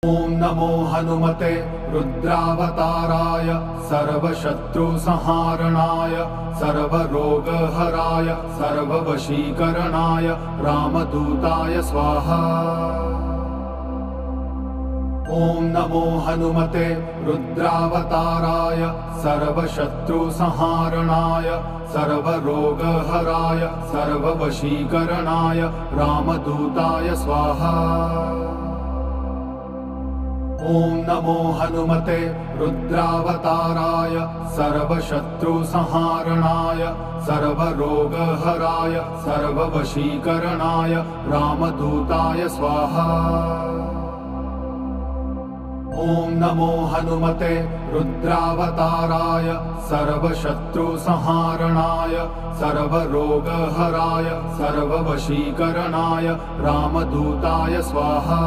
ॐ नमो हनुमते रुद्रावताराय सर्वशत्रुसंहारणाय सर्वरोगहराय सर्ववशीकरणाय रामदूताय स्वाहा। ॐ नमो हनुमते रुद्रावताराय सर्वशत्रुसंहारणाय सर्वरोगहराय सर्ववशीकरणाय रामदूताय स्वाहा। ॐ नमो हनुमते रुद्रावताराय सर्वशत्रुसंहारणाय सर्वरोगहराय सर्ववशीकरणाय रामदूताय स्वाहा। ॐ नमो हनुमते रुद्रावताराय सर्वशत्रुसंहारणाय सर्वरोगहराय सर्ववशीकरणाय रामदूताय स्वाहा।